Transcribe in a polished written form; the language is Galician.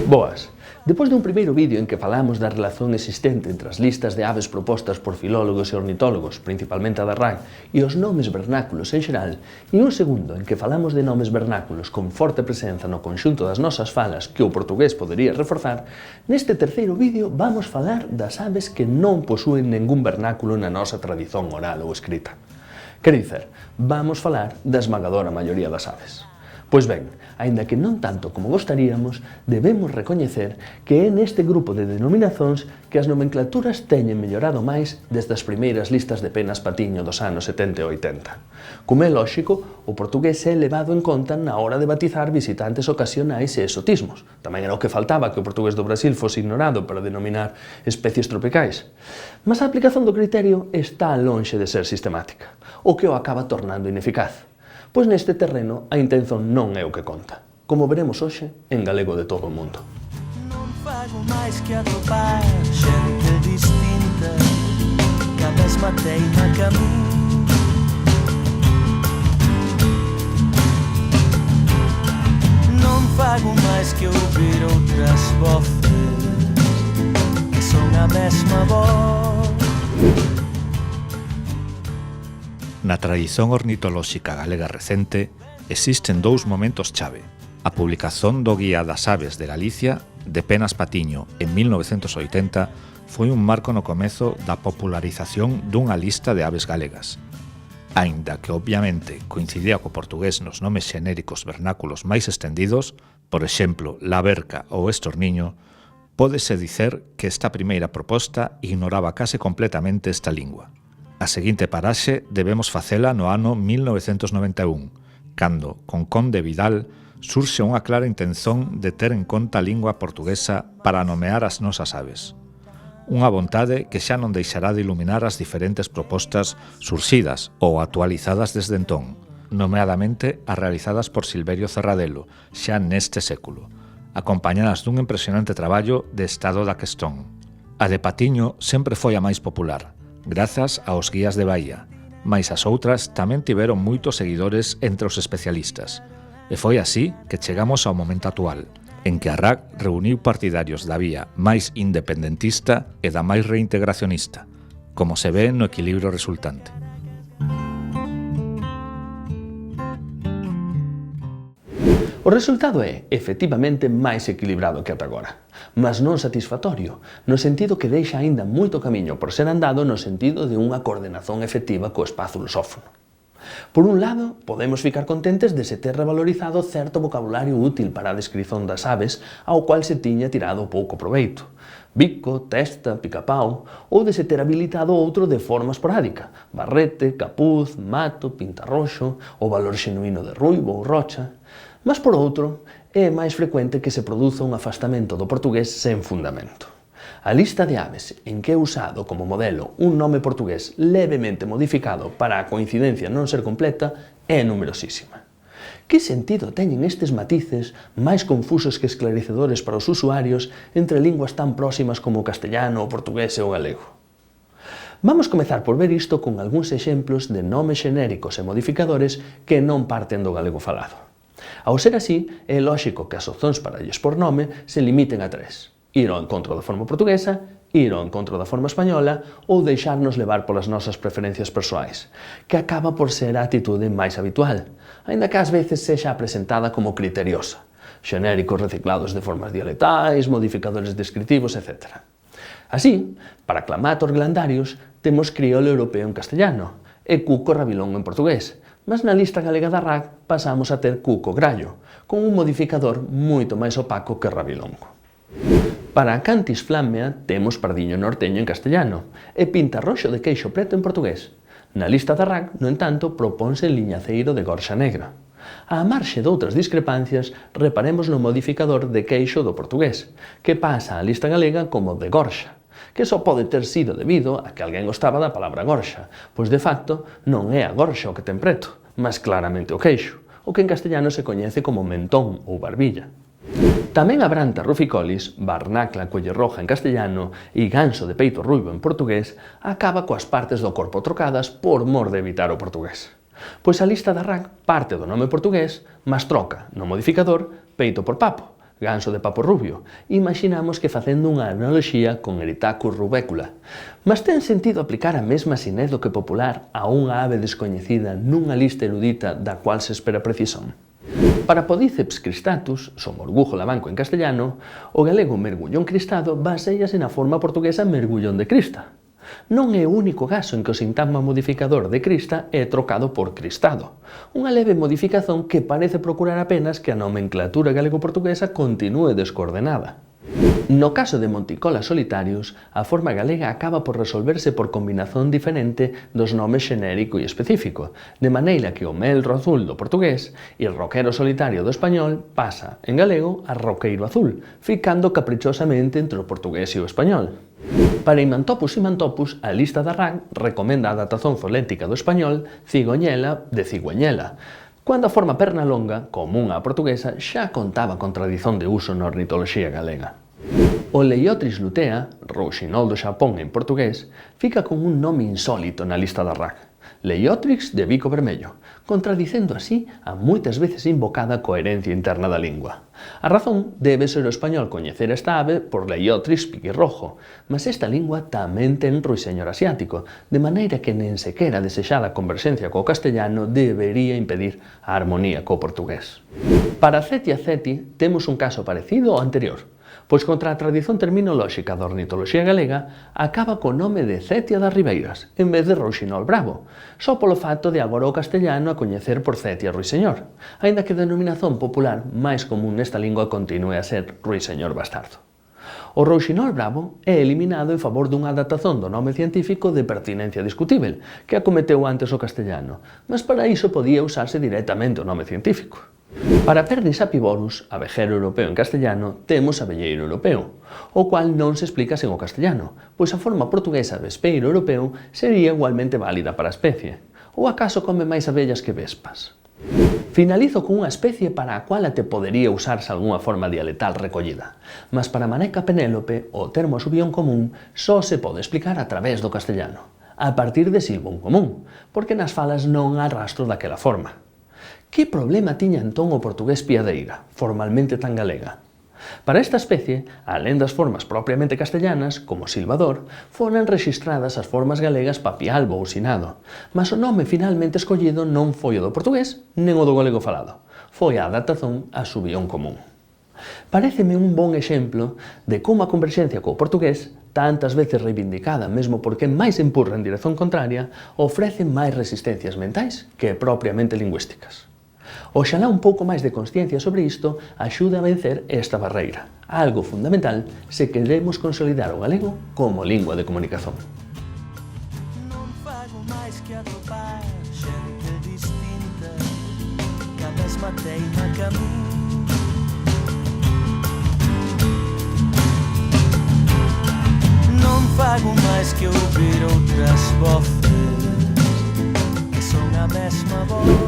Boas! Depois dun primeiro vídeo en que falamos da relación existente entre as listas de aves propostas por filólogos e ornitólogos, principalmente a da RAC, e os nomes vernáculos en xeral, e un segundo en que falamos de nomes vernáculos con forte presenza no conxunto das nosas falas que o portugués podería reforzar, neste terceiro vídeo vamos falar das aves que non posúen ningún vernáculo na nosa tradición oral ou escrita. Quer dizer, vamos falar da esmagadora maioría das aves. Pois ben, aínda que non tanto como gostaríamos, debemos recoñecer que é neste grupo de denominacións que as nomenclaturas teñen mellorado máis desde as primeiras listas de penas patiño dos anos 70 e 80. Como é lóxico, o portugués é levado en conta na hora de batizar visitantes ocasionais e exotismos. Tamén era o que faltaba que o portugués do Brasil fose ignorado para denominar especies tropicais. Mas a aplicación do criterio está lonxe de ser sistemática, o que o acaba tornando ineficaz. Pois neste terreno a intención non é o que conta, como veremos hoxe en galego de todo o mundo. Non fago máis que atopar xente distinta que a mesma teima que a min. Non fago máis que ouvir outras voces que son a mesma voz. Na tradición ornitolóxica galega recente existen dous momentos chave. A publicación do Guía das Aves de Galicia, de Penas Patiño, en 1980, foi un marco no comezo da popularización dunha lista de aves galegas. Aínda que, obviamente, coincidía co portugués nos nomes xenéricos vernáculos máis estendidos, por exemplo, la verca ou estorniño, pódese dicer que esta primeira proposta ignoraba case completamente esta lingua. A seguinte paraxe debemos facela no ano 1991, cando, con Conde Vidal, surxe unha clara intención de ter en conta a lingua portuguesa para nomear as nosas aves. Unha vontade que xa non deixará de iluminar as diferentes propostas surxidas ou actualizadas desde entón, nomeadamente as realizadas por Silverio Cerradelo, xa neste século, acompañadas dun impresionante traballo de estado da questón. A de Patiño sempre foi a máis popular, grazas aos guías de Bahía, mais as outras tamén tiveron moitos seguidores entre os especialistas. E foi así que chegamos ao momento actual, en que a RAC reuniu partidarios da vía máis independentista e da máis reintegracionista, como se ve no equilibrio resultante. O resultado é, efectivamente, máis equilibrado que ata agora, mas non satisfactorio, no sentido que deixa aínda moito camiño por ser andado no sentido de unha coordenación efectiva co espazo lusófono. Por un lado, podemos ficar contentes de se ter revalorizado certo vocabulario útil para a descrición das aves ao cual se tiña tirado pouco proveito. Bico, testa, picapau, ou de se ter habilitado outro de forma esporádica, barrete, capuz, mato, pintarroxo, o valor xenuíno de ruibo ou rocha. Mas, por outro, é máis frecuente que se produza un afastamento do portugués sen fundamento. A lista de aves en que é usado como modelo un nome portugués levemente modificado para a coincidencia non ser completa é numerosísima. Que sentido teñen estes matices máis confusos que esclarecedores para os usuarios entre linguas tan próximas como o castellano, o portugués e o galego? Vamos comezar por ver isto con algúns exemplos de nomes xenéricos e modificadores que non parten do galego falado. Ao ser así, é lóxico que as opcións para lles por nome se limiten a tres: ir ao encontro da forma portuguesa, ir ao encontro da forma española ou deixarnos levar polas nosas preferencias persoais, que acaba por ser a atitude máis habitual, aínda que ás veces sexa presentada como criteriosa, xenéricos reciclados de formas dialectais, modificadores descritivos, etc. Así, para clamatos glandarios, temos crioulo europeo en castellano e cuco rabilón en portugués, mas na lista galega da RAC pasamos a ter cuco grallo, con un modificador moito máis opaco que rabilongo. Para a Cantis flammea temos pardiño norteño en castellano e pintarroxo de queixo preto en portugués. Na lista da RAC, no entanto, proponse liñaceiro de gorxa negra. Á marxe doutras discrepancias, reparemos no modificador de queixo do portugués, que pasa á lista galega como de gorxa, que só pode ter sido debido a que alguén gostaba da palabra gorxa, pois de facto non é a gorxa o que ten preto, mas claramente o queixo, o que en castellano se coñece como mentón ou barbilla. Tamén a branta ruficolis, barnacla collerroja en castellano e ganso de peito ruivo en portugués acaba coas partes do corpo trocadas por mor de evitar o portugués. Pois a lista da RAC parte do nome portugués, mas troca, no modificador, peito por papo, ganso de papo rubio, imaginamos que facendo unha analoxía con Erytacus rubecula, mas ten sentido aplicar a mesma sinédoque popular a unha ave descoñecida nunha lista erudita da cual se espera precisión. Para Podiceps cristatus, somorgujo lavanco en castellano, o galego mergullón cristado baséase na forma portuguesa mergullón de crista. Non é o único caso en que o sintagma modificador de crista é trocado por cristado, unha leve modificación que parece procurar apenas que a nomenclatura galego-portuguesa continúe descoordenada. No caso de Monticola solitarius, a forma galega acaba por resolverse por combinación diferente dos nomes xenérico e específico, de maneira que o melro azul do portugués e o roquero solitario do español pasa, en galego, a roqueiro azul, ficando caprichosamente entre o portugués e o español. Para Imantopus imantopus, a lista da RAC recomenda a adaptación fonética do español cigoñela de cigüeñela, cando a forma pernalonga, común á portuguesa, xa contaba con tradición de uso na ornitoloxía galega. O Leiotris lutea, rouxinol do Xapón en portugués, fica con un nome insólito na lista da RAC, Leiotris de bico vermello, contradicendo así a moitas veces invocada coherencia interna da lingua. A razón debe ser o español coñecer esta ave por Leiotris piquirrojo, mas esta lingua tamén ten ruiseñor asiático, de maneira que nen sequera a desexada converxencia co castellano debería impedir a armonía co portugués. Para Cetia ceti temos un caso parecido ao anterior, pois contra a tradición terminolóxica da ornitoloxía galega acaba co nome de Cetia das Ribeiras, en vez de rouxinol bravo, só polo facto de agora o castellano a coñecer por Cetia ruiseñor, aínda que a denominación popular máis común nesta lingua continue a ser ruiseñor bastardo. O rouxinol bravo é eliminado en favor dunha adaptación do nome científico de pertinencia discutível, que acometeu antes o castellano, mas para iso podía usarse directamente o nome científico. Para Pernis apivorus, abejero europeo en castellano, temos abelleiro europeo, o cual non se explica sen o castellano, pois a forma portuguesa vespeiro europeo sería igualmente válida para a especie. Ou acaso come máis abellas que vespas? Finalizo con unha especie para a cual até podería usarse algunha forma dialectal recollida, mas para Maneca Penélope, o termo subión común só se pode explicar a través do castellano, a partir de silbón común, porque nas falas non há rastro daquela forma. Que problema tiña entón o portugués piadeira, formalmente tan galega? Para esta especie, alén das formas propiamente castellanas, como silbador, foran rexistradas as formas galegas papialbo ou sinado, mas o nome finalmente escollido non foi o do portugués, nen o do galego falado. Foi a adaptación a subión común. Paréceme un bon exemplo de como a converxencia co portugués, tantas veces reivindicada mesmo porque máis empurra en dirección contraria, ofrece máis resistencias mentais que propiamente lingüísticas. Oxalá un pouco máis de consciencia sobre isto axude a vencer esta barreira, algo fundamental se queremos consolidar o galego como lingua de comunicación. Non fago máis que atopar xente distinta que a mesma teima que a min. Non fago máis que ouvir outras voces que son a mesma voz.